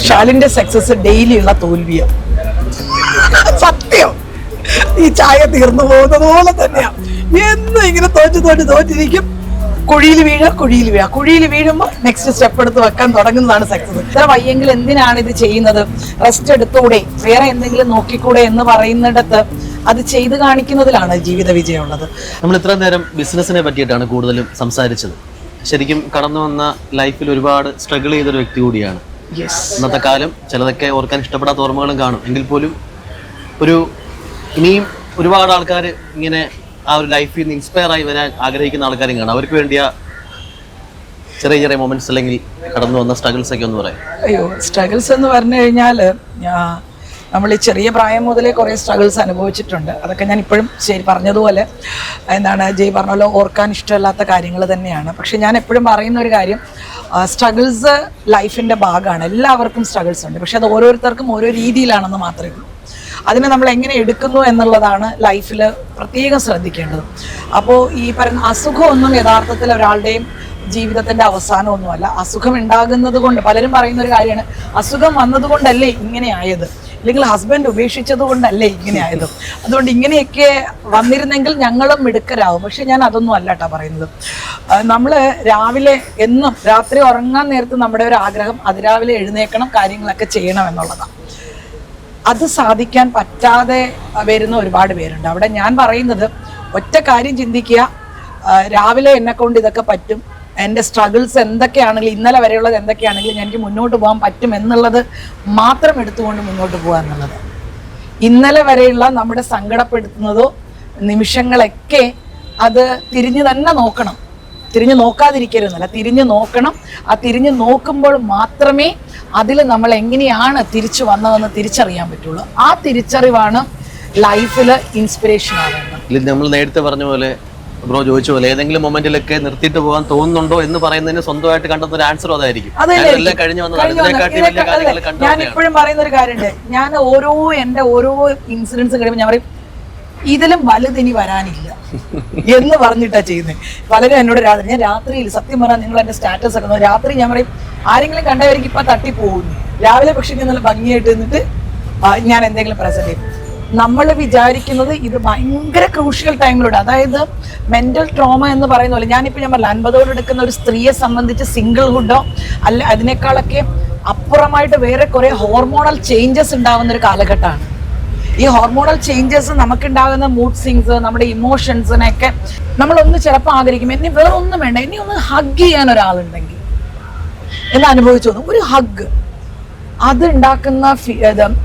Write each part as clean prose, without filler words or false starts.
ഷാലിന്റെ success daily ഉള്ള തോൽവിയാ. സത്യം. ഈ ചായ തീർന്നു പോകുന്നത് പോലെ തന്നെയാ. എന്നും ഇങ്ങനെ തോറ്റിരിക്കും. കുഴിയിൽ വീഴുമ്പോൾ നെക്സ്റ്റ് സ്റ്റെപ്പ് എടുത്ത് വെക്കാൻ തുടങ്ങുന്നതാണ് സക്സസ്. ഇത്ര വയ്യെങ്കിൽ എന്തിനാണ് ഇത് ചെയ്യുന്നത്? റെസ്റ്റ് എടുത്തുകൂടെ, വേറെ എന്തെങ്കിലും നോക്കിക്കൂടെ എന്ന് പറയുന്നിടത്ത് അത് ചെയ്ത് കാണിക്കുന്നതിലാണ് ജീവിത വിജയം ഉള്ളത്. നമ്മൾ ഇത്ര നേരം ബിസിനസിനെ പറ്റിയിട്ടാണ് കൂടുതലും സംസാരിച്ചത്. ശരിക്കും കടന്നു വന്ന ലൈഫിൽ ഒരുപാട് സ്ട്രഗിൾ ചെയ്തൊരു വ്യക്തി കൂടിയാണ്. ഇന്നത്തെ കാലം ചിലതൊക്കെ ഓർക്കാൻ ഇഷ്ടപ്പെടാത്ത ഓർമ്മകളും കാണും. എങ്കിൽ പോലും ഇനിയും ഒരുപാട് ആൾക്കാർ ഇങ്ങനെ ആ ഒരു ലൈഫിൽ നിന്ന് ഇൻസ്പയർ ആയി വരാൻ ആഗ്രഹിക്കുന്ന ആൾക്കാരും കാണും. അവർക്ക് വേണ്ടിയ ചെറിയ മൊമെന്റ്സ് അല്ലെങ്കിൽ കടന്നു വന്ന സ്ട്രഗിൾസ് ഒക്കെ ഒന്ന് പറയാം. അയ്യോ, സ്ട്രഗിൾസ് എന്ന് പറഞ്ഞു കഴിഞ്ഞാൽ നമ്മൾ ഈ ചെറിയ പ്രായം മുതലേ കുറേ സ്ട്രഗിൾസ് അനുഭവിച്ചിട്ടുണ്ട്. അതൊക്കെ ഞാൻ ഇപ്പോഴും ശരി പറഞ്ഞതുപോലെ ജയ് പറഞ്ഞല്ലോ, ഓർക്കാൻ ഇഷ്ടമില്ലാത്ത കാര്യങ്ങൾ തന്നെയാണ്. പക്ഷെ ഞാൻ എപ്പോഴും പറയുന്ന ഒരു കാര്യം, സ്ട്രഗിൾസ് ലൈഫിൻ്റെ ഭാഗമാണ്. എല്ലാവർക്കും സ്ട്രഗിൾസ് ഉണ്ട്. പക്ഷെ അത് ഓരോരുത്തർക്കും ഓരോ രീതിയിലാണെന്ന് മാത്രമേ ഉള്ളൂ. അതിനെ നമ്മൾ എങ്ങനെ എടുക്കുന്നു എന്നുള്ളതാണ് ലൈഫിൽ പ്രത്യേകം ശ്രദ്ധിക്കേണ്ടത്. അപ്പോൾ ഈ പറയുന്ന അസുഖമൊന്നും യഥാർത്ഥത്തിൽ ഒരാളുടെയും ജീവിതത്തിൻ്റെ അവസാനമൊന്നുമല്ല. അസുഖം ഉണ്ടാകുന്നത് കൊണ്ട്, പലരും പറയുന്ന ഒരു കാര്യമാണ്, അസുഖം വന്നതുകൊണ്ടല്ലേ ഇങ്ങനെ ആയത്, അല്ലെങ്കിൽ ഹസ്ബൻഡ് ഉപേക്ഷിച്ചത് കൊണ്ടല്ലേ ഇങ്ങനെ ആയത്, അതുകൊണ്ട് ഇങ്ങനെയൊക്കെ വന്നിരുന്നെങ്കിൽ ഞങ്ങളും മിടുക്കരാകും. പക്ഷെ ഞാൻ അതൊന്നും അല്ല കേട്ടോ പറയുന്നത്. നമ്മൾ രാവിലെ എന്നും രാത്രി ഉറങ്ങാൻ നേരത്ത് നമ്മുടെ ഒരു ആഗ്രഹം അതിരാവിലെ എഴുന്നേക്കണം, കാര്യങ്ങളൊക്കെ ചെയ്യണം എന്നുള്ളതാണ്. അത് സാധിക്കാൻ പറ്റാതെ വരുന്ന ഒരുപാട് പേരുണ്ട്. അവിടെ ഞാൻ പറയുന്നത് ഒറ്റ കാര്യം ചിന്തിക്കുക, രാവിലെ എന്നെ കൊണ്ട് ഇതൊക്കെ പറ്റും, എൻ്റെ സ്ട്രഗിൾസ് എന്തൊക്കെയാണെങ്കിലും ഇന്നലെ വരെയുള്ളത് എന്തൊക്കെയാണെങ്കിലും എനിക്ക് മുന്നോട്ട് പോകാൻ പറ്റും എന്നുള്ളത് മാത്രം എടുത്തുകൊണ്ട് മുന്നോട്ട് പോകുക എന്നുള്ളത്. ഇന്നലെ വരെയുള്ള നമ്മുടെ സങ്കടപ്പെടുത്തുന്നതോ നിമിഷങ്ങളൊക്കെ അത് തിരിഞ്ഞു തന്നെ നോക്കണം. തിരിഞ്ഞു നോക്കാതിരിക്കരുതെന്നല്ല, തിരിഞ്ഞു നോക്കണം. ആ തിരിഞ്ഞു നോക്കുമ്പോൾ മാത്രമേ അതിൽ നമ്മൾ എങ്ങനെയാണ് തിരിച്ചു വന്നതെന്ന് തിരിച്ചറിയാൻ പറ്റുള്ളൂ. ആ തിരിച്ചറിവാണ് ലൈഫിൽ ഇൻസ്പിറേഷൻ ആവേണ്ടത്. നമ്മൾ നേരത്തെ പറഞ്ഞ പോലെ, ബ്രോ ചോദിച്ച പോലെ, ഏതെങ്കിലും മൊമെന്റിലൊക്കെ നിർത്തിയിട്ട് പോകാൻ തോന്നുന്നുണ്ടോ എന്ന് പറയുന്നതിന് സ്വന്തമായിട്ട് കണ്ടെത്തുന്ന ഒരു ആൻസർ അതായിരിക്കും. ഞാൻ ഇപ്പോഴും പറയുന്ന ഒരു കാര്യമുണ്ട്, ഞാൻ എൻ്റെ ഓരോ ഇൻസിഡൻസ് കഴിയുമ്പോൾ ഞാൻ പറയും, ഇതിലും വലുതിനി വരാനില്ല എന്ന് പറഞ്ഞിട്ടാ ചെയ്യുന്നത്. പലരും എന്നോട് ഞാൻ രാത്രിയിൽ സത്യം പറഞ്ഞാൽ നിങ്ങൾ എൻ്റെ സ്റ്റാറ്റസ് ഒക്കെ രാത്രി ഞാൻ പറയും, ആരെങ്കിലും കണ്ടവർക്ക് ഇപ്പൊ തട്ടിപ്പോകുന്നു. രാവിലെ പക്ഷേ നല്ല ഭംഗിയായിട്ട് നിന്നിട്ട് ഞാൻ എന്തെങ്കിലും പ്രസന്റ് ചെയ്യും. നമ്മൾ വിചാരിക്കുന്നത് ഇത് ഭയങ്കര ക്രൂഷ്യൽ ടൈമിലൂടെ, അതായത് മെന്റൽ ട്രോമ എന്ന് പറയുന്ന പോലെ, ഞാൻ പറഞ്ഞ 50 എടുക്കുന്ന ഒരു സ്ത്രീയെ സംബന്ധിച്ച് സിംഗിൾഹുഡോ അല്ല അതിനേക്കാളൊക്കെ അപ്പുറമായിട്ട് വേറെ കുറെ ഹോർമോണൽ ചേഞ്ചസ് ഉണ്ടാവുന്ന ഒരു കാലഘട്ടമാണ്. ഈ ഹോർമോണൽ ചേഞ്ചസ് നമുക്കുണ്ടാകുന്ന മൂഡ് സ്വിങ്സ്, നമ്മുടെ ഇമോഷൻസിനെയൊക്കെ നമ്മളൊന്ന് ചിലപ്പോൾ ആഗ്രഹിക്കും, എന്നെ വേറെ ഒന്നും വേണ്ട, ഇനി ഒന്ന് ഹഗ് ചെയ്യാൻ ഒരാളുണ്ടെങ്കിൽ എന്ന് അനുഭവിച്ചു തോന്നും. ഒരു ഹഗ് അത് ഉണ്ടാക്കുന്ന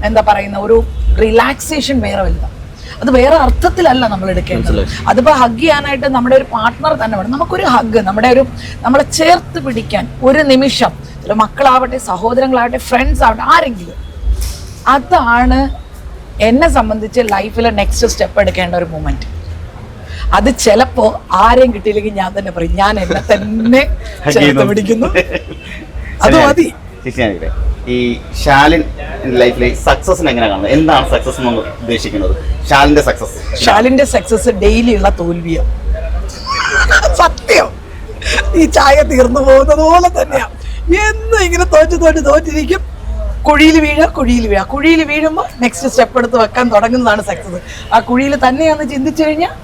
എന്താ പറയുന്ന ഒരു റിലാക്സേഷൻ വേറെ വലുതാണ്. അത് വേറെ അർത്ഥത്തിലല്ല നമ്മൾ എടുക്കേണ്ടത്. അതിപ്പോൾ ഹഗ് ചെയ്യാനായിട്ട് നമ്മുടെ ഒരു പാർട്ട്ണർ തന്നെ വേണം. നമുക്കൊരു ഹഗ്, നമ്മളെ ചേർത്ത് പിടിക്കാൻ ഒരു നിമിഷം, മക്കളാവട്ടെ, സഹോദരങ്ങളാവട്ടെ, ഫ്രണ്ട്സ് ആവട്ടെ, ആരെങ്കിലും, അതാണ് എന്നെ സംബന്ധിച്ച് ലൈഫിലെ നെക്സ്റ്റ് സ്റ്റെപ്പ് എടുക്കേണ്ട ഒരു മൊമെന്റ്. അത് ചിലപ്പോ ആരെയും കിട്ടിയില്ലെങ്കിൽ ഞാൻ തന്നെ പറയും, ഞാൻ എന്നെ തന്നെ ചേർത്ത് പിടിക്കുന്നു, അത് മതി. ഈ ഷാലിൻ ലൈഫിലെ സക്സസിന് എങ്ങനെ കാണുന്നത്? എന്താണ് സക്സസ് എന്ന് ഉദ്ദേശിക്കുന്നത്? ഷാലിന്റെ സക്സസ് ഡെയിലി ഉള്ള തോൽവിയാ. സത്യം. ഈ ചായ തീർന്നു പോകുന്നത് പോലെ തന്നെയാ. എന്നും ഇങ്ങനെ തോറ്റിരിക്കും. കുഴിയിൽ വീഴുമ്പോൾ നെക്സ്റ്റ് സ്റ്റെപ്പ് എടുത്ത് വെക്കാൻ തുടങ്ങുന്നതാണ് സക്സസ്. ആ കുഴിയിൽ തന്നെയാന്ന് ചിന്തിച്ചു കഴിഞ്ഞാൽ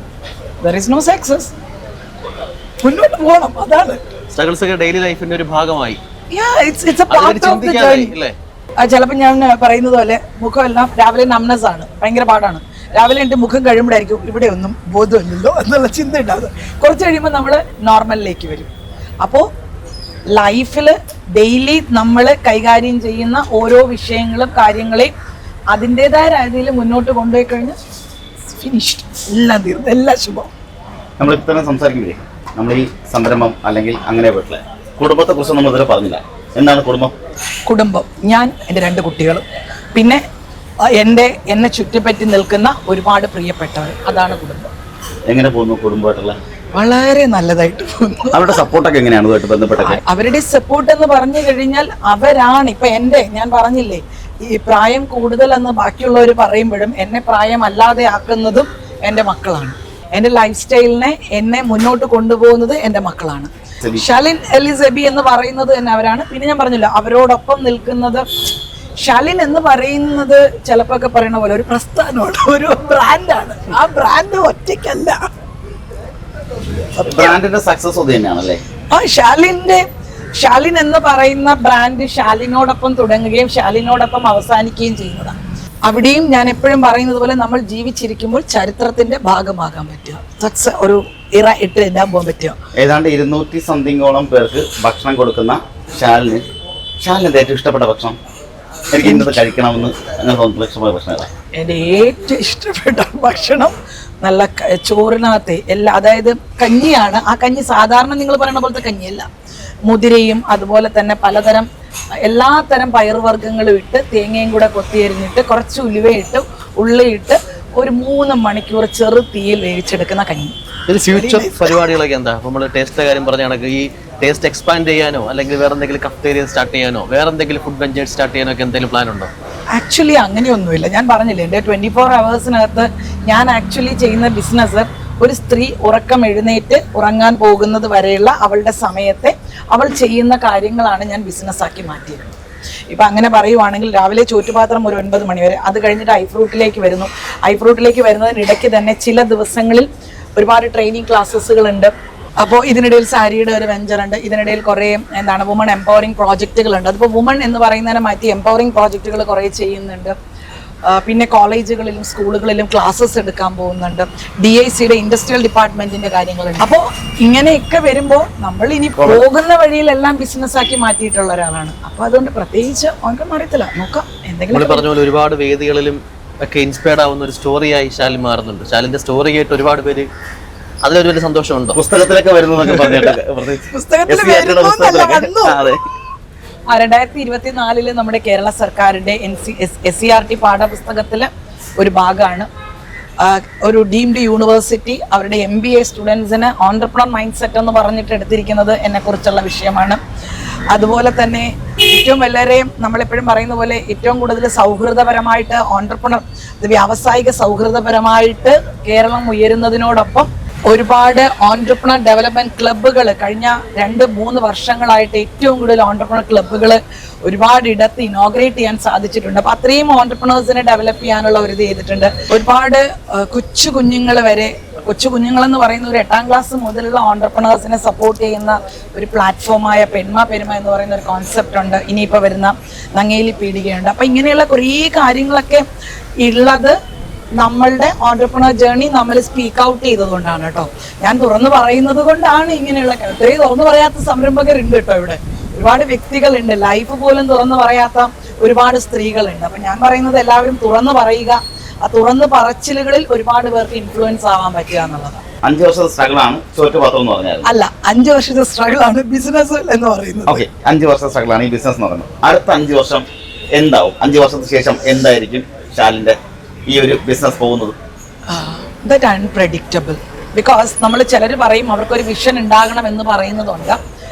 there is no success. മുന്നോട്ട് പോകണം, അതാണ്. സ്ട്രഗിൾസ് ഒക്കെ ഡെയിലി ലൈഫിന്റെ ഒരു ഭാഗമായി. It's a part of the journey. ചിലപ്പോൾ ഞാൻ പറയുന്നത് പോലെ മുഖമെല്ലാം രാവിലെ നംനസ് ആണ്, ഭയങ്കര പാടാണ്. രാവിലെ എൻ്റെ മുഖം കഴിയുമ്പോഴായിരിക്കും ഇവിടെ ഒന്നും ബോധമില്ലല്ലോ എന്നുള്ള ചിന്ത ഉണ്ടാകുന്നത്. കുറച്ച് കഴിയുമ്പോൾ നമ്മൾ നോർമലിലേക്ക് വരും. അപ്പോൾ ലൈഫിൽ ഡെയിലി നമ്മൾ കൈകാര്യം ചെയ്യുന്ന ഓരോ വിഷയങ്ങളും കാര്യങ്ങളെയും അതിൻ്റെതായ രീതിയിൽ മുന്നോട്ട് കൊണ്ടുപോയി കഴിഞ്ഞാൽ ഫിനിഷ്ഡ്, എല്ലാം തീർന്നു, എല്ലാം ശുഭം. നമ്മൾ ഇത്ര സംസാരിക്കുമ്പോഴേ നമ്മൾ ഈ സംരംഭം അല്ലെങ്കിൽ അങ്ങനെ പോയിട്ടില്ല, കുടുംബത്തെ കുറിച്ച് നമ്മൾ ഇതുവരെ പറഞ്ഞില്ല. എന്താണ് കുടുംബം? ഞാൻ, എൻ്റെ 2 കുട്ടികളും, പിന്നെ എന്നെ ചുറ്റിപ്പറ്റി നിൽക്കുന്ന ഒരുപാട് പ്രിയപ്പെട്ടവർ, അതാണ് കുടുംബം. എങ്ങനെ പോകുന്നു കുടുംബമായിട്ടുള്ള? വളരെ നല്ലതായിട്ട് പോകുന്നു. അവരുടെ സപ്പോർട്ടൊക്കെ എങ്ങനെയാണ് ഇതുമായിട്ട് ബന്ധപ്പെട്ടത്? അവരുടെ സപ്പോർട്ട് എന്ന് പറഞ്ഞു കഴിഞ്ഞാൽ അവരാണ് ഇപ്പൊ ഞാൻ പറഞ്ഞില്ലേ, ഈ പ്രായം കൂടുതൽ എന്ന് ബാക്കിയുള്ളവർ പറയുമ്പോഴും എന്നെ പ്രായം അല്ലാതെ ആക്കുന്നതും എൻ്റെ മക്കളാണ്. എൻ്റെ ലൈഫ് സ്റ്റൈലിനെ എന്നെ മുന്നോട്ട് കൊണ്ടുപോകുന്നത് എൻ്റെ മക്കളാണ്. എലിസബി. ഷാലിൻ എലിസബി എന്ന് പറയുന്നത് തന്നെ അവരാണ്. പിന്നെ ഞാൻ പറഞ്ഞില്ല, അവരോടൊപ്പം നിൽക്കുന്നത് ഷാലിൻ എന്ന് പറയുന്നത് ചിലപ്പോ ഒക്കെ പറയുന്ന പോലെ ഒരു പ്രസ്ഥാനമാണ്, ഒരു ബ്രാൻഡാണ്. ആ ബ്രാൻഡ് ഒറ്റയ്ക്കല്ല, ബ്രാൻഡിന്റെ സക്സസ് അത് തന്നെയാണല്ലേ. ആ ഷാലിൻ എന്ന് പറയുന്ന ബ്രാൻഡ് ഷാലിനോടൊപ്പം തുടങ്ങുകയും ഷാലിനോടൊപ്പം അവസാനിക്കുകയും ചെയ്യുന്നതാണ്. അവിടെയും ഞാൻ എപ്പോഴും പറയുന്നത് പോലെ നമ്മൾ ജീവിച്ചിരിക്കുമ്പോൾ ചരിത്രത്തിന്റെ ഭാഗമാകാൻ പറ്റുക, ഒരു ഇറ ഇട്ട് എല്ലാം പോകാൻ പറ്റുക. ഏതാണ്ട് 200 സംതിങ്ങോളം പേർക്ക് ഭക്ഷണം കൊടുക്കുന്ന ഷാലിന് ഏറ്റവും ഇഷ്ടപ്പെട്ട ഭക്ഷണം, എനിക്ക് ഇന്നത് കഴിക്കണമെന്ന് അങ്ങനെ തോന്നുന്ന ഇഷ്ടമായ ഭക്ഷണം? എൻ്റെ ഏറ്റവും ഇഷ്ടപ്പെട്ട ഭക്ഷണം നല്ല ചോറിനകത്ത് എല്ലാ, അതായത് കഞ്ഞിയാണ്. ആ കഞ്ഞി സാധാരണ നിങ്ങൾ പറയുന്ന പോലത്തെ കഞ്ഞിയല്ല, മുതിരയും അതുപോലെ തന്നെ പലതരം എല്ലാത്തരം പയറുവർഗ്ഗങ്ങളും ഇട്ട് തേങ്ങയും കൂടെ കൊത്തിയരിഞ്ഞിട്ട് കുറച്ച് ഉലുവയിട്ട് ഉള്ളിയിട്ട് ഒരു 3 മണിക്കൂർ ചെറു തീയിൽ വേവിച്ചെടുക്കുന്ന കഞ്ഞി. ഇത് ഫ്യൂച്ചർ പരിപാടികളൊക്കെ എന്താ? നമ്മൾ ടേസ്റ്റിന്റെ കാര്യം പറഞ്ഞ കണക്ക് ഈ ടേസ്റ്റ് എക്സ്പാൻഡ് ചെയ്യാനോ അല്ലെങ്കിൽ വേറെ എന്തെങ്കിലും കഫ്റ്റേരിയ സ്റ്റാർട്ട് ചെയ്യാനോ വേറെ എന്തെങ്കിലും ഫുഡ് വെഞ്ചേഴ്സ് സ്റ്റാർട്ട് ചെയ്യാനോ ഒക്കെ എന്തെങ്കിലും പ്ലാൻ ഉണ്ടോ? ആക്ച്വലി അങ്ങനെയൊന്നുമില്ല. ഞാൻ പറഞ്ഞില്ലേ, എൻ്റെ 24 hours ഞാൻ ആക്ച്വലി ചെയ്യുന്ന ബിസിനസ് ഒരു സ്ത്രീ ഉറക്കം എഴുന്നേറ്റ് ഉറങ്ങാൻ പോകുന്നത് വരെയുള്ള അവളുടെ സമയത്തെ അവൾ ചെയ്യുന്ന കാര്യങ്ങളാണ് ഞാൻ ബിസിനസ്സാക്കി മാറ്റിയത്. ഇപ്പം അങ്ങനെ പറയുവാണെങ്കിൽ രാവിലെ ചോറ്റുപാത്രം ഒരു 9 മണി വരെ, അത് കഴിഞ്ഞിട്ട് ഐഫ്രൂട്ടിലേക്ക് വരുന്നു. ഐഫ്രൂട്ടിലേക്ക് വരുന്നതിനിടയ്ക്ക് തന്നെ ചില ദിവസങ്ങളിൽ ഒരുപാട് ട്രെയിനിങ് ക്ലാസ്സസുകളുണ്ട്. അപ്പോൾ ഇതിനിടയിൽ സാരിയുടെ ഒരു വെഞ്ചറുണ്ട്, ഇതിനിടയിൽ കുറേ വുമൺ എംപവറിംഗ് പ്രോജക്റ്റുകളുണ്ട്. അതിപ്പോൾ വുമൺ എന്ന് പറയുന്നതിനെ മാറ്റി എംപവറിംഗ് പ്രോജക്റ്റുകൾ കുറേ ചെയ്യുന്നുണ്ട്. പിന്നെ കോളേജുകളിലും സ്കൂളുകളിലും ക്ലാസ്സസ് എടുക്കാൻ പോകുന്നുണ്ട്. DICയുടെ ഇൻഡസ്ട്രിയൽ ഡിപ്പാർട്ട്മെന്റിന്റെ കാര്യങ്ങളുണ്ട്. അപ്പോൾ ഇങ്ങനെയൊക്കെ വരുമ്പോൾ നമ്മൾ ഇനി പോകുന്ന വഴിയിലെല്ലാം ബിസിനസ്സാക്കി മാറ്റിയിട്ടുള്ള ഒരാളാണ്. അപ്പോൾ അതുകൊണ്ട് പ്രത്യേകിച്ച് ഒന്നും അറിയത്തില്ല, നോക്കാം എന്തെങ്കിലും. പറഞ്ഞ പോലെ ഒരുപാട് വേദികളിലും ഒക്കെ ഇൻസ്പയർഡ് ആവുന്ന ഒരു സ്റ്റോറിയായി ഷാലിൻ മാറുന്നുണ്ട്. ഷാലിന്റെ സ്റ്റോറി കേട്ട് ഒരുപാട് പേര് അതിലൊരു വലിയ സന്തോഷമുണ്ടോ? പുസ്തകത്തിലൊക്കെ വരുന്നതൊക്കെ പുസ്തകത്തിൽ 2024 നമ്മുടെ കേരള സർക്കാരിന്റെ SCERT പാഠപുസ്തകത്തില് ഒരു ഭാഗമാണ്. ഒരു ഡീംഡ് യൂണിവേഴ്സിറ്റി അവരുടെ MBA സ്റ്റുഡൻസിന് ഓൺട്രപ്രണർ മൈൻഡ് സെറ്റ് എന്ന് പറഞ്ഞിട്ട് എടുത്തിരിക്കുന്നത് എന്നെ കുറിച്ചുള്ള വിഷയമാണ്. അതുപോലെ തന്നെ ഏറ്റവും എല്ലാവരെയും നമ്മളെപ്പോഴും പറയുന്ന പോലെ ഏറ്റവും കൂടുതൽ സൗഹൃദപരമായിട്ട് ഓൺട്രപ്രണർ വ്യാവസായിക സൗഹൃദപരമായിട്ട് കേരളം ഉയരുന്നതിനോടൊപ്പം ഒരുപാട് ഓൺട്രപ്രണർ ഡെവലപ്മെന്റ് ക്ലബ്ബുകൾ കഴിഞ്ഞ 2-3 വർഷങ്ങളായിട്ട് ഏറ്റവും കൂടുതൽ ഓൺട്രപ്രണർ ക്ലബ്ബുകൾ ഒരുപാട് ഇടത്ത് ഇനോഗ്രേറ്റ് ചെയ്യാൻ സാധിച്ചിട്ടുണ്ട്. അപ്പൊ അത്രയും ഓൺട്രപ്രണേഴ്സിനെ ഡെവലപ്പ് ചെയ്യാനുള്ള ഒരു ഇത് ചെയ്തിട്ടുണ്ട്. ഒരുപാട് കൊച്ചു കുഞ്ഞുങ്ങളെന്ന് പറയുന്ന ഒരു 8ാം ക്ലാസ് മുതലുള്ള ഓൺട്രപ്രണേഴ്സിനെ സപ്പോർട്ട് ചെയ്യുന്ന ഒരു പ്ലാറ്റ്ഫോമായ പെരുമ എന്ന് പറയുന്ന ഒരു കോൺസെപ്റ്റ് ഉണ്ട്. ഇനിയിപ്പോൾ വരുന്ന നങ്ങേലി പീടികയുണ്ട്. അപ്പൊ ഇങ്ങനെയുള്ള കുറേ കാര്യങ്ങളൊക്കെ ഉള്ളത് നമ്മളുടെ ഓൺട്രപ്രണർ ജേർണി നമ്മൾ സ്പീക്ക് ഔട്ട് ചെയ്തതുകൊണ്ടാണ് കേട്ടോ. ഞാൻ തുറന്നു പറയുന്നത് കൊണ്ടാണ് ഇങ്ങനെയുള്ള ഇത്രയും തുറന്നു പറയാത്ത സംരംഭകരുണ്ട് കേട്ടോ. ഇവിടെ ഒരുപാട് വ്യക്തികളുണ്ട്, ലൈഫ് പോലും തുറന്നു പറയാത്ത ഒരുപാട് സ്ത്രീകളുണ്ട്. അപ്പൊ ഞാൻ പറയുന്നത് എല്ലാവരും തുറന്നു പറയുക. ആ തുറന്നു പറച്ചിലുകളിൽ ഒരുപാട് പേർക്ക് ഇൻഫ്ലുവൻസ് ആവാൻ പറ്റുക എന്നുള്ളതാണ്. 5 വർഷത്തെ സ്ട്രഗിളാണ് ചോറ്റുപാത്രം എന്ന് പറഞ്ഞാൽ. അല്ല, 5 വർഷത്തെ സ്ട്രഗിളാണ് ബിസിനസ് എന്ന് പറയുന്നത്. ഓക്കെ, 5 വർഷത്തെ സ്ട്രഗിളാണ് ഈ ബിസിനസ് എന്ന് പറയുന്നത്. അടുത്ത 5 വർഷം എന്താവും? 5 വർഷത്തിന് ശേഷം എന്തായിരിക്കും ഷാലിന്റെ ഈ ഒരു ബിസിനസ് പോകുന്നത്? That unpredictable. ബിക്കോസ് നമ്മൾ ചിലർ പറയും അവർക്കൊരു വിഷൻ ഉണ്ടാകണം എന്ന് പറയുന്നതുകൊണ്ട്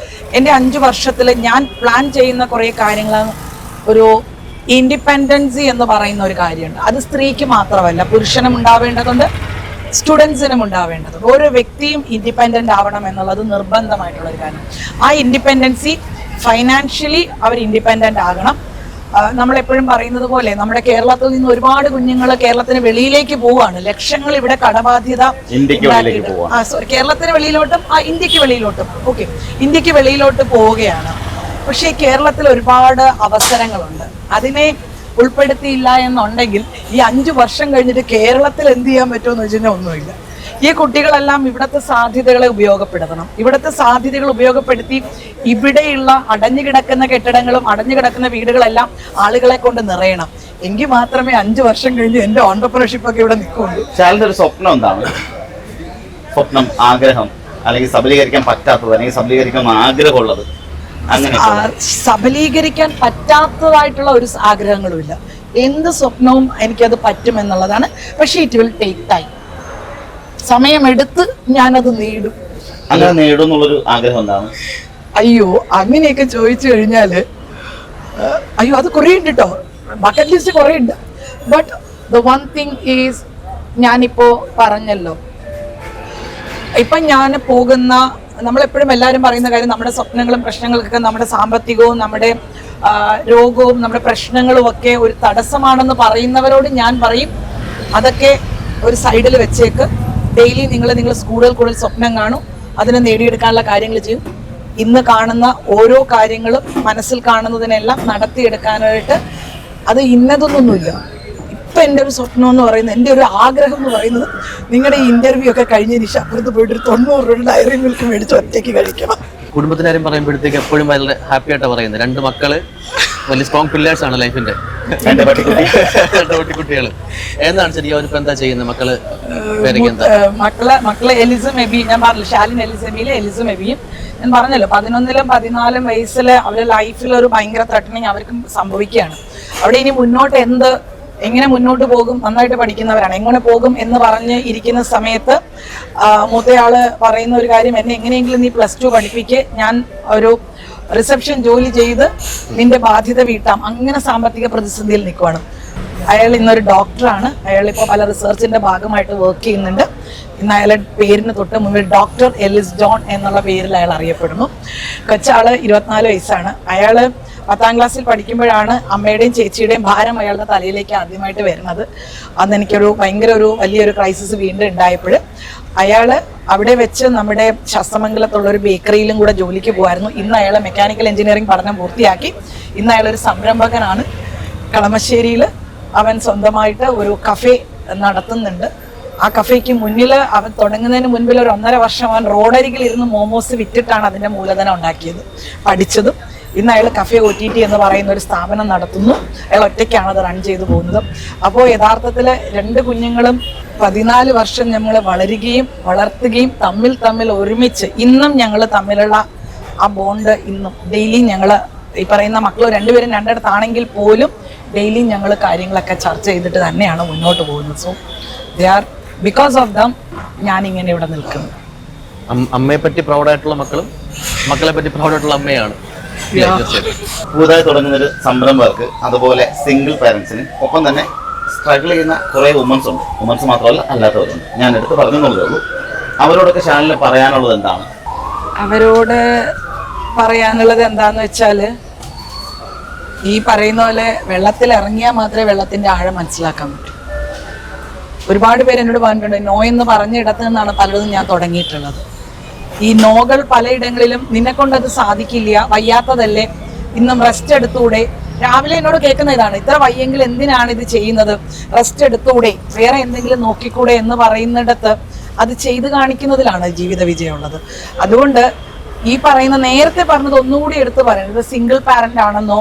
എൻ്റെ 5 വർഷത്തിൽ ഞാൻ പ്ലാൻ ചെയ്യുന്ന കുറേ കാര്യങ്ങൾ, ഒരു ഇൻഡിപെൻഡൻസി എന്ന് പറയുന്ന ഒരു കാര്യമുണ്ട്. അത് സ്ത്രീക്ക് മാത്രമല്ല, പുരുഷനും ഉണ്ടാവേണ്ടതുണ്ട്, സ്റ്റുഡൻസിനും ഉണ്ടാവേണ്ടതുണ്ട്. ഓരോ വ്യക്തിയും ഇൻഡിപെൻഡൻ്റ് ആവണം എന്നുള്ളത് നിർബന്ധമായിട്ടുള്ളൊരു കാര്യം. ആ ഇൻഡിപെൻഡൻസി ഫൈനാൻഷ്യലി അവർ ഇൻഡിപെൻഡൻ്റ് ആകണം. നമ്മളെപ്പോഴും പറയുന്നത് പോലെ നമ്മുടെ കേരളത്തിൽ നിന്ന് ഒരുപാട് കുഞ്ഞുങ്ങൾ കേരളത്തിന് വെളിയിലേക്ക് പോവുകയാണ്. ലക്ഷങ്ങൾ ഇവിടെ കടബാധ്യത കേരളത്തിന് വെളിയിലോട്ടും ഇന്ത്യക്ക് വെളിയിലോട്ടും ഇന്ത്യക്ക് വെളിയിലോട്ട് പോവുകയാണ്. പക്ഷേ കേരളത്തിൽ ഒരുപാട് അവസരങ്ങളുണ്ട്. അതിനെ ഉൾപ്പെടുത്തിയില്ല എന്നുണ്ടെങ്കിൽ ഈ 5 വർഷം കഴിഞ്ഞിട്ട് കേരളത്തിൽ എന്ത് ചെയ്യാൻ പറ്റുമെന്ന് വെച്ച് കഴിഞ്ഞാൽ ഒന്നുമില്ല. ഈ കുട്ടികളെല്ലാം ഇവിടുത്തെ സാധ്യതകളെ ഉപയോഗപ്പെടുത്തണം. ഇവിടുത്തെ സാധ്യതകൾ ഉപയോഗപ്പെടുത്തി ഇവിടെയുള്ള അടഞ്ഞു കിടക്കുന്ന കെട്ടിടങ്ങളും അടഞ്ഞു കിടക്കുന്ന വീടുകളെല്ലാം ആളുകളെ കൊണ്ട് നിറയണം. എങ്കിൽ മാത്രമേ 5 വർഷം കഴിഞ്ഞ് എൻ്റെ ഓൺട്രപ്രണർഷിപ്പ് ഒക്കെ ഇവിടെ നിൽക്കുള്ളൂ. ഷാലിന്റെ ഒരു സ്വപ്നം എന്താണ്? സ്വപ്നം, ആഗ്രഹം, അല്ലെങ്കിൽ സബലീകരിക്കാൻ പറ്റാത്തത്, അല്ലെങ്കിൽ സബലീകരിക്കാൻ ആഗ്രഹമുള്ളത്? സബലീകരിക്കാൻ പറ്റാത്തതായിട്ടുള്ള ഒരു ആഗ്രഹങ്ങളും ഇല്ല. എന്ത് സ്വപ്നവും എനിക്കത് പറ്റുമെന്നുള്ളതാണ്. പക്ഷേ ഇറ്റ് വിൽ ടേക്ക് ടൈം. സമയമെടുത്ത് ഞാനത് നേടും. അങ്ങനെ നേടും എന്നുള്ളൊരു ആഗ്രഹം എന്താണ്? അയ്യോ, അങ്ങനെയൊക്കെ ചോദിച്ചു കഴിഞ്ഞാല് അത് കുറേ ഉണ്ട് കേട്ടോ. ബക്കറ്റ് ലിസ്റ്റ് കുറേ ഉണ്ട്. But the one thing is, ഞാനിപ്പോ പറഞ്ഞല്ലോ, ഇപ്പം ഞാൻ പോകുന്ന നമ്മളെപ്പോഴും എല്ലാവരും പറയുന്ന കാര്യം നമ്മുടെ സ്വപ്നങ്ങളും പ്രശ്നങ്ങൾക്കൊക്കെ നമ്മുടെ സാമ്പത്തികവും നമ്മുടെ രോഗവും നമ്മുടെ പ്രശ്നങ്ങളും ഒക്കെ ഒരു തടസ്സമാണെന്ന് പറയുന്നവരോട് ഞാൻ പറയും, അതൊക്കെ ഒരു സൈഡിൽ വെച്ചേക്ക്. ഡെയിലി നിങ്ങൾ കൂടുതൽ സ്വപ്നം കാണും, അതിനെ നേടിയെടുക്കാനുള്ള കാര്യങ്ങൾ ചെയ്യും. ഇന്ന് കാണുന്ന ഓരോ കാര്യങ്ങളും മനസ്സിൽ കാണുന്നതിനെല്ലാം നടത്തിയെടുക്കാനായിട്ട് അത് ഇന്നതൊന്നുമില്ല. ഇപ്പം എൻ്റെ ഒരു സ്വപ്നം എന്ന് പറയുന്നത്, എൻ്റെ ഒരു ആഗ്രഹം എന്ന് പറയുന്നത്, നിങ്ങളുടെ ഈ ഇൻ്റർവ്യൂ ഒക്കെ കഴിഞ്ഞതിന് ശേഷം അപ്പുറത്ത് പോയിട്ട് ഒരു 90 രൂപ ഡയറി മിൽക്ക് മേടിച്ച് ഒറ്റയ്ക്ക് കഴിക്കണം. കുടുംബത്തിന്റെ കാര്യം പറയുമ്പോഴത്തേക്ക് എപ്പോഴും വളരെ ഹാപ്പി ആയിട്ടാണ് പറയുന്നത്. 2 മക്കള് വലിയ സ്ട്രോങ് പില്ലേഴ്സ് ആണ് ലൈഫിന്റെ. 2 പട്ടിക്കുട്ടികൾ. എന്താണ് ശരിക്കും അവരിപ്പോ എന്താ ചെയ്യുന്നത്? മക്കളെ എലിസും എബി, ഞാൻ പറഞ്ഞു ഷാലിൻ എലിസ് എബിയിലെ എലിസും എബിയും ഞാൻ പറഞ്ഞല്ലോ 11ലും 14 വയസ്സിൽ അവരുടെ ലൈഫിൽ ഒരു ഭയങ്കര ത്രട്ടണിങ് അവർക്കും സംഭവിക്കുകയാണ്. അവിടെ ഇനി മുന്നോട്ട് എങ്ങനെ മുന്നോട്ട് പോകും, നന്നായിട്ട് പഠിക്കുന്നവരാണ്, എങ്ങനെ പോകും എന്ന് പറഞ്ഞ് ഇരിക്കുന്ന സമയത്ത് മൂത്തയാള് പറയുന്ന ഒരു കാര്യം, എന്നെ എങ്ങനെയെങ്കിലും നീ +2 പഠിപ്പിക്ക്, ഞാൻ ഒരു റിസപ്ഷൻ ജോലി ചെയ്ത് നിന്റെ ബാധ്യത വീട്ടാം. അങ്ങനെ സാമ്പത്തിക പ്രതിസന്ധിയിൽ നിൽക്കുവാണ്. അയാൾ ഇന്നൊരു ഡോക്ടറാണ്. അയാൾ ഇപ്പോൾ പല റിസർച്ചിന്റെ ഭാഗമായിട്ട് വർക്ക് ചെയ്യുന്നുണ്ട്. ഇന്ന് അയാളുടെ പേരിന് തൊട്ട് മുന്നിൽ ഡോക്ടർ എലിസ് ജോൺ എന്നുള്ള പേരിൽ അയാൾ അറിയപ്പെടുന്നു. കൊച്ചാള് 24 വയസ്സാണ്. അയാള് 10ാം ക്ലാസ്സിൽ പഠിക്കുമ്പോഴാണ് അമ്മയുടെയും ചേച്ചിയുടെയും ഭാരം അയാളുടെ തലയിലേക്ക് ആദ്യമായിട്ട് വരുന്നത്. അന്ന് എനിക്കൊരു വലിയൊരു ക്രൈസിസ് വീണ്ടും ഉണ്ടായപ്പോൾ അയാള് അവിടെ വെച്ച് നമ്മുടെ ശാസ്ത്രമംഗലത്തുള്ള ഒരു ബേക്കറിയിലും കൂടെ ജോലിക്ക് പോകുമായിരുന്നു. ഇന്ന് അയാൾ മെക്കാനിക്കൽ എഞ്ചിനീയറിംഗ് പഠനം പൂർത്തിയാക്കി. ഇന്ന് അയാളൊരു സംരംഭകനാണ്. കളമശ്ശേരിയിൽ അവൻ സ്വന്തമായിട്ട് ഒരു കഫേ നടത്തുന്നുണ്ട്. ആ കഫേക്ക് മുന്നിൽ അവൻ തുടങ്ങുന്നതിന് മുൻപിൽ ഒരു 1.5 വർഷം അവൻ റോഡരികിൽ ഇരുന്ന് മോമോസ് വിറ്റിട്ടാണ് അതിൻ്റെ മൂലധനം ഉണ്ടാക്കിയത്, പഠിച്ചതും. ഇന്ന് അയാൾ കഫേ OTT എന്ന് പറയുന്ന ഒരു സ്ഥാപനം നടത്തുന്നു. അയാൾ ഒറ്റയ്ക്കാണ് അത് റൺ ചെയ്തു പോകുന്നത്. അപ്പോൾ യഥാർത്ഥത്തിൽ 2 കുഞ്ഞുങ്ങളും 14 വർഷം ഞങ്ങൾ വളരുകയും വളർത്തുകയും തമ്മിൽ ഒരുമിച്ച് ഇന്നും ഞങ്ങൾ തമ്മിലുള്ള ആ ബോണ്ട് ഇന്നും ഡെയിലി ഞങ്ങൾ ഈ പറയുന്ന മക്കൾ 2 പേരും 2 പോലും ഡെയിലി ഞങ്ങൾ കാര്യങ്ങളൊക്കെ ചർച്ച ചെയ്തിട്ട് തന്നെയാണ് മുന്നോട്ട് പോകുന്നത്. So they are because of them ഞാനിങ്ങനെ ഇവിടെ നിൽക്കുന്നു. അമ്മയെ പറ്റി പ്രൗഡായിട്ടുള്ള മക്കളും മക്കളെ പറ്റി പ്രൗഡായിട്ടുള്ള അമ്മയാണ്. പുതുതായി തുടങ്ങുന്നൊരു സംരംഭകർക്ക്, അതുപോലെ സിംഗിൾ പാരൻസിന്, ഒപ്പം തന്നെ സ്ട്രഗിൾ ചെയ്യുന്ന കുറേ വുമൻസ് ഉണ്ട്. വുമൻസ് മാത്രമല്ല അല്ലാത്തവരുണ്ട്. ഞാൻ എടുത്ത് പറഞ്ഞതേ ഉള്ളൂ. അവരോടൊക്കെ ചാനലിൽ പറയാനുള്ളത് എന്താണ്? അവരോട് പറയാനുള്ളത് എന്താന്ന് വെച്ചാല്, ഈ പറയുന്ന പോലെ വെള്ളത്തിൽ ഇറങ്ങിയാൽ മാത്രമേ വെള്ളത്തിന്റെ ആഴം മനസ്സിലാക്കാൻ പറ്റൂ. ഒരുപാട് പേര് എന്നോട് പറഞ്ഞിട്ടുണ്ട്, നോ എന്ന് പറഞ്ഞ ഇടത്ത് നിന്നാണ് പലതും ഞാൻ തുടങ്ങിയിട്ടുള്ളത്. ഈ നോകൾ പലയിടങ്ങളിലും നിന്നെ കൊണ്ടത് സാധിക്കില്ല, വയ്യാത്തതല്ലേ, ഇന്നും റെസ്റ്റ് എടുത്തൂടെ. രാവിലെ എന്നോട് കേൾക്കുന്ന ഇതാണ്, ഇത്ര വയ്യെങ്കിൽ എന്തിനാണ് ഇത് ചെയ്യുന്നത്, റെസ്റ്റ് എടുത്തൂടെ, വേറെ എന്തെങ്കിലും നോക്കിക്കൂടെ എന്ന് പറയുന്നിടത്ത് അത് ചെയ്ത് കാണിക്കുന്നതിലാണ് ജീവിത വിജയമുള്ളത്. അതുകൊണ്ട് ഈ പറയുന്ന നേരത്തെ പറഞ്ഞത് ഒന്നുകൂടി എടുത്ത് പറയുന്നത്, സിംഗിൾ പാരന്റ് ആണെന്നോ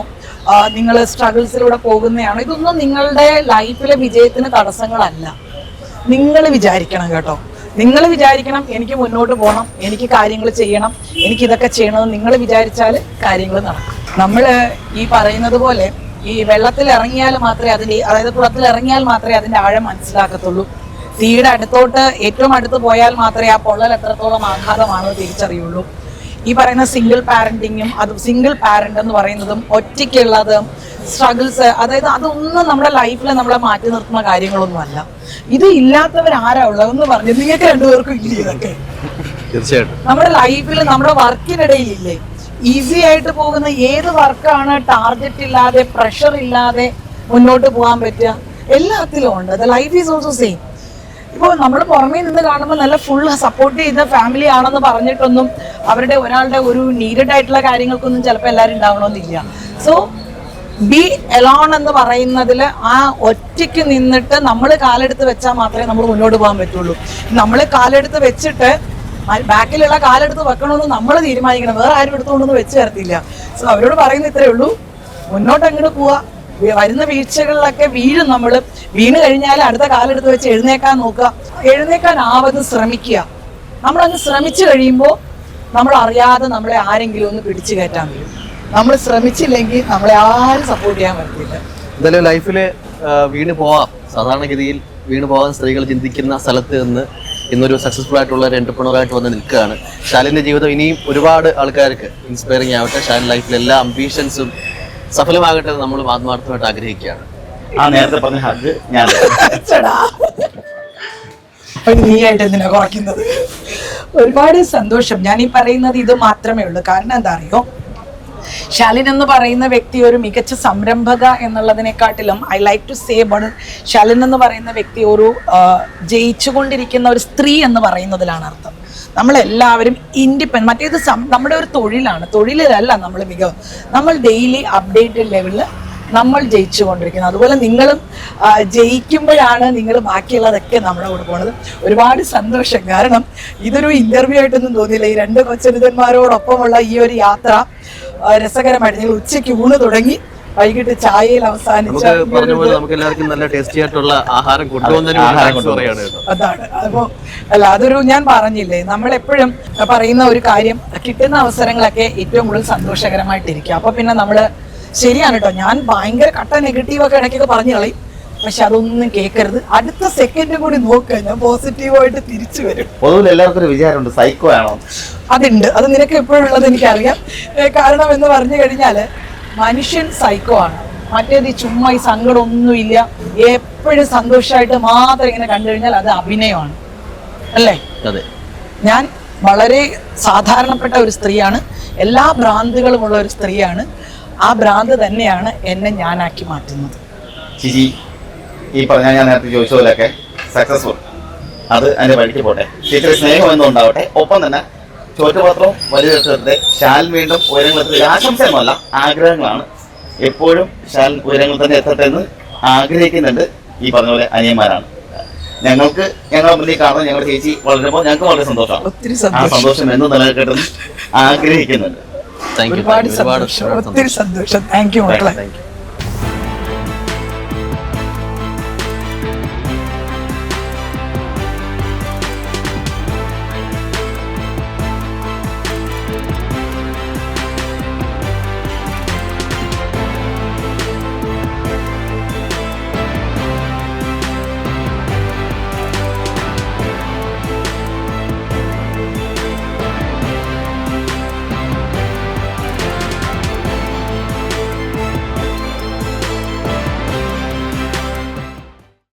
നിങ്ങൾ സ്ട്രഗിൾസിലൂടെ പോകുന്നതാണോ, ഇതൊന്നും നിങ്ങളുടെ ലൈഫിലെ വിജയത്തിന് തടസ്സങ്ങളല്ല. നിങ്ങൾ വിചാരിക്കണം കേട്ടോ, നിങ്ങൾ വിചാരിക്കണം എനിക്ക് മുന്നോട്ട് പോകണം, എനിക്ക് കാര്യങ്ങൾ ചെയ്യണം, എനിക്കിതൊക്കെ ചെയ്യണമെന്ന് നിങ്ങൾ വിചാരിച്ചാൽ കാര്യങ്ങൾ നടക്കും. നമ്മൾ ഈ പറയുന്നത് പോലെ ഈ വെള്ളത്തിൽ ഇറങ്ങിയാൽ മാത്രമേ അതായത് കുളത്തിൽ ഇറങ്ങിയാൽ മാത്രമേ അതിൻ്റെ ആഴം മനസ്സിലാക്കത്തുള്ളൂ. തീയുടെ അടുത്തോട്ട് ഏറ്റവും അടുത്ത് പോയാൽ മാത്രമേ ആ പൊള്ളൽ എത്രത്തോളം ആഘാതമാണെന്ന് തിരിച്ചറിയുള്ളൂ. ഈ പറയുന്ന സിംഗിൾ പാരന്റിങ്ങും സിംഗിൾ പാരന്റ് എന്ന് പറയുന്നതും ഒറ്റയ്ക്കുള്ളതും സ്ട്രഗിൾസ്, അതായത് അതൊന്നും നമ്മുടെ ലൈഫിൽ നമ്മളെ മാറ്റി നിർത്തുന്ന കാര്യങ്ങളൊന്നുമല്ല. ഇത് ഇല്ലാത്തവർ ആരാ ഉള്ളതെന്ന് പറഞ്ഞു, നിങ്ങൾക്ക് 2 പേർക്കും ഇല്ലേ ഇതൊക്കെ? തീർച്ചയായിട്ടും നമ്മുടെ ലൈഫിൽ നമ്മുടെ വർക്കിനിടയിൽ ഇല്ലേ? ഈസി ആയിട്ട് പോകുന്ന ഏത് വർക്കാണ് ടാർഗറ്റ് ഇല്ലാതെ പ്രഷർ ഇല്ലാതെ മുന്നോട്ട് പോകാൻ പറ്റുക? എല്ലാത്തിലും ഉണ്ട്. The life is also same. ഇപ്പോൾ നമ്മൾ പുറമേ നിന്ന് കാണുമ്പോൾ നല്ല ഫുൾ സപ്പോർട്ട് ചെയ്ത ഫാമിലി ആണെന്ന് പറഞ്ഞിട്ടൊന്നും അവരുടെ ഒരാളുടെ ഒരു നീഡഡ് ആയിട്ടുള്ള കാര്യങ്ങൾക്കൊന്നും ചിലപ്പോൾ എല്ലാവരും ഉണ്ടാവണമെന്നില്ല. സോ ബി എലോൺ എന്ന് പറയുന്നതിൽ ആ ഒറ്റയ്ക്ക് നിന്നിട്ട് നമ്മൾ കാലെടുത്ത് വെച്ചാൽ മാത്രമേ നമ്മൾ മുന്നോട്ട് പോകാൻ പറ്റുള്ളൂ. നമ്മൾ കാലെടുത്ത് വെച്ചിട്ട് ബാക്കിലുള്ള കാലെടുത്ത് വെക്കണമെന്ന് നമ്മൾ തീരുമാനിക്കണം, വേറെ ആരും എടുത്തുകൊണ്ടൊന്നും വെച്ച് തരത്തില്ല. സോ അവരോട് പറയുന്ന ഇത്രയേ ഉള്ളൂ, മുന്നോട്ട് അങ്ങോട്ട് പോവാ. വരുന്ന വീഴ്ചകളിലൊക്കെ വീഴും. നമ്മൾ വീണ് കഴിഞ്ഞാൽ അടുത്ത കാലെടുത്ത് വെച്ച് എഴുന്നേക്കാൻ നോക്കുക, എഴുന്നേക്കാൻ ശ്രമിക്കുക. നമ്മളങ്ങ് ശ്രമിച്ചു കഴിയുമ്പോൾ നമ്മൾ അറിയാതെ നമ്മളെ ആരെങ്കിലും ഒന്ന് പിടിച്ചു കയറ്റാൻ വരും. നമ്മൾ ശ്രമിച്ചില്ലെങ്കിൽ നമ്മളെ ആരും സപ്പോർട്ട് ചെയ്യാൻ പറ്റില്ല. എന്തായാലും ലൈഫിൽ വീണ് പോവാം, സാധാരണഗതിയിൽ വീണ് പോകാൻ സ്ത്രീകൾ ചിന്തിക്കുന്ന സ്ഥലത്ത് നിന്ന് ഇന്നൊരു സക്സസ്ഫുൾ ആയിട്ടുള്ള ഒരു എന്റർപ്രണറായിട്ട് വന്ന് നിൽക്കുകയാണ്. ഷാലിൻ്റെ ജീവിതം ഇനിയും ഒരുപാട് ആൾക്കാർക്ക് ഇൻസ്പയറിംഗ് ആവട്ടെ. ഷാലിൻ ലൈഫിലെ എല്ലാ അംബീഷൻസും സഫലമാകട്ടെ എന്ന് നമ്മൾ ആത്മാർത്ഥമായിട്ട് ആഗ്രഹിക്കുകയാണ്. ആ നേരത്തെ പറഞ്ഞ ഹഗ് ഞാൻ നീ ആയിട്ട് എന്തിനാ കുറയ്ക്കുന്നത്? ഒരുപാട് സന്തോഷം. ഞാൻ ഈ പറയുന്നത് ഇത് മാത്രമേ ഉള്ളൂ. കാരണം എന്താ അറിയോ, ശാലിൻ എന്ന് പറയുന്ന വ്യക്തി ഒരു മികച്ച സംരംഭക എന്നുള്ളതിനെക്കാട്ടിലും I like to say but Shalin എന്ന് പറയുന്ന വ്യക്തി ഒരു ജയിച്ചുകൊണ്ടിരിക്കുന്ന ഒരു സ്ത്രീ എന്ന് പറയുന്നതിലാണ് അർത്ഥം. നമ്മളെല്ലാവരും ഇൻഡിപെൻഡന്റ്, മറ്റേത് നമ്മുടെ ഒരു തൊഴിലാണ്, തൊഴിലിലല്ല നമ്മൾ മികവ്. നമ്മൾ ഡെയിലി അപ്ഡേറ്റഡ് ലെവലിൽ നമ്മൾ ജയിച്ചുകൊണ്ടിരിക്കുന്നത്. അതുപോലെ നിങ്ങളും ജയിക്കുമ്പോഴാണ് നിങ്ങൾ ബാക്കിയുള്ളതൊക്കെ നമ്മുടെ കൂടെ പോണത്. ഒരുപാട് സന്തോഷം. കാരണം ഇതൊരു ഇന്റർവ്യൂ ആയിട്ടൊന്നും തോന്നിയില്ല. ഈ രണ്ട് കൊച്ചനുജന്മാരോടൊപ്പമുള്ള ഈ ഒരു യാത്ര രസകരമായിട്ട് ഞങ്ങൾ ഉച്ചയ്ക്ക് ഊണ് തുടങ്ങി വൈകിട്ട് ചായയിൽ അവസാനിച്ച നമുക്ക് എല്ലാവർക്കും നല്ല ടേസ്റ്റി ആയിട്ടുള്ള ആഹാരം അതാണ്. അപ്പോ അല്ല, അതൊരു ഞാൻ പറഞ്ഞില്ലേ, നമ്മളെപ്പോഴും പറയുന്ന ഒരു കാര്യം, കിട്ടുന്ന അവസരങ്ങളൊക്കെ ഏറ്റവും കൂടുതൽ സന്തോഷകരമായിട്ടിരിക്കുക. അപ്പൊ പിന്നെ നമ്മള് ശരിയാണ് കേട്ടോ, ഞാൻ ഭയങ്കര കട്ട നെഗറ്റീവൊക്കെ ഇടയ്ക്കൊക്കെ പറഞ്ഞു കളയും. പക്ഷെ അതൊന്നും കേൾക്കരുത്. അടുത്ത സെക്കൻഡും കൂടി നോക്കുക, ഞാൻ പോസിറ്റീവായിട്ട് തിരിച്ചു വരും. പൊതുവിൽ എല്ലാവർക്കും ഒരു വിചാരമുണ്ട് സൈക്കോ ആണോ. അതുണ്ട്, അത് നിനക്ക് എപ്പോഴുള്ളത് എനിക്കറിയാം. കാരണം എന്ന് പറഞ്ഞു കഴിഞ്ഞാല് മനുഷ്യൻ സൈക്കോ ആണ്. മറ്റേത് ഈ ചുമ്മാ ഈ സങ്കടമൊന്നുമില്ല, എപ്പോഴും സന്തോഷമായിട്ട് മാത്രം ഇങ്ങനെ കണ്ടു കഴിഞ്ഞാൽ അത് അഭിനയമാണ്, അല്ലേ? അതെ. ഞാൻ വളരെ സാധാരണപ്പെട്ട ഒരു സ്ത്രീയാണ്, എല്ലാ ഭ്രാന്തുകളുമുള്ള ഒരു സ്ത്രീയാണ്. ആ ഭ്രാന്ത് തന്നെയാണ് എന്നെ ഞാനാക്കി മാറ്റുന്നത്. ചിജി ഈ പറഞ്ഞ ഞാൻ നേരത്തെ ചോദിച്ച പോലെയൊക്കെ സക്സസ്ഫുൾ, അത് അതിന്റെ വഴിക്ക് പോട്ടെ. ടീച്ചറെ സ്നേഹം എന്നും ഉണ്ടാവട്ടെ. ഒപ്പം തന്നെ ചോറ്റുപാത്രവും വലിയ ശാൽ വീണ്ടും ഉയരങ്ങളെത്തി. ആശംസയൊന്നുമല്ല, ആഗ്രഹങ്ങളാണ്. എപ്പോഴും ശാൽ ഉയരങ്ങൾ തന്നെ എത്തട്ടെ എന്ന് ആഗ്രഹിക്കുന്നുണ്ട്. ഈ പറഞ്ഞ പോലെ അനിയന്മാരാണ് ഞങ്ങൾക്ക്. ഞങ്ങളെ മുന്നിൽ കാണുന്നത് ഞങ്ങളുടെ ചേച്ചി വളരുമ്പോൾ ഞങ്ങൾക്ക് വളരെ സന്തോഷമാണ്. ആ സന്തോഷം എന്നും നിലനിൽക്കട്ടെ ആഗ്രഹിക്കുന്നുണ്ട്. ഒരുപാട് സന്തോഷം, ഒത്തിരി സന്തോഷം. താങ്ക് യു മക്കളെ.